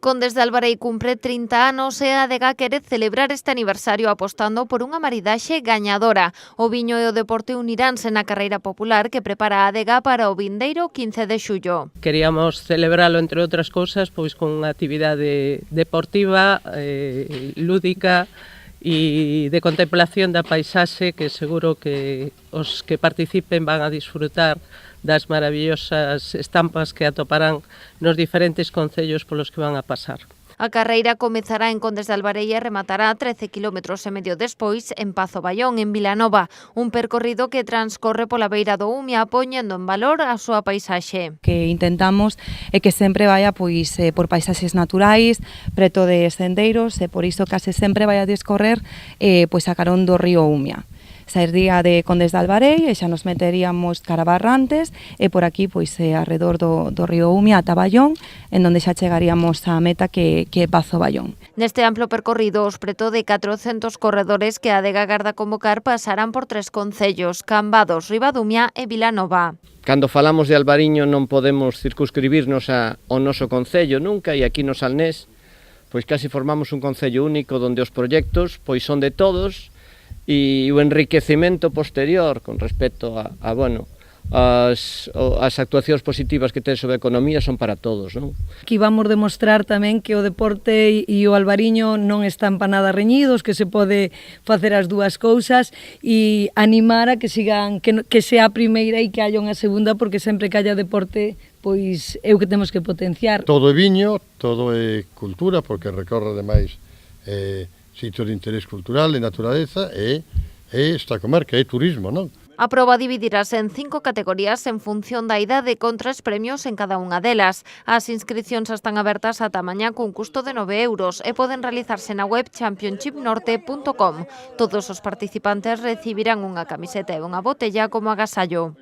Condes de Albarei cumpre 30 anos e a Adega quere celebrar este aniversario apostando por unha maridaxe gañadora. O viño e o deporte uniránse na carreira popular que prepara a Adega para o vindeiro 15 de xullo. Queríamos celebralo, entre outras cousas, pois con unha actividade deportiva, lúdica e de contemplación da paisaxe que seguro que os que participen van a disfrutar das maravillosas estampas que atoparán nos diferentes concellos polos que van a pasar. A carreira comezará en Condes de Albarei e rematará 13 km e medio despois en Pazo Baión, en Vilanova, un percorrido que transcorre pola beira do Umia poñendo en valor a súa paisaxe. Que intentamos é que sempre vaya por paisaxes naturais, preto de sendeiros e por iso case sempre vai a discorrer a carón do río Umia. Sairía de Condes de Albarei e xa nos meteríamos cara a Barrantes e por aquí arredor do río Umia ata Baión, en onde xa chegaríamos á meta que é Pazo Baión. Neste amplo percorrido, os preto de 400 corredores que a Adega garda convocar pasarán por 3 concellos, Cambados, Ribadumia e Vilanova. Cando falamos de Albariño non podemos circunscribirnos ao noso concello nunca, e aquí no Salnés pois casi formamos un concello único onde os proxectos pois son de todos e o enriquecemento posterior con respecto as actuacións positivas que ten sobre a economía son para todos, non? Aquí vamos demostrar tamén que o deporte e o albariño non están para nada reñidos, que se pode facer as dúas cousas e animar a que sigan, que sea a primeira e que haya unha segunda, porque sempre que haya deporte pois é o que temos que potenciar. Todo é viño, todo é cultura, porque recorre ademais sitios de interés cultural e naturaleza e esta comarca é turismo, non? A proba dividirase en 5 categorías en función da idade con 3 premios en cada unha delas. As inscricións están abertas ata mañá cun custo de 9 euros e poden realizarse na web championshipnorte.com. Todos os participantes recibirán unha camiseta e unha botella como agasallo.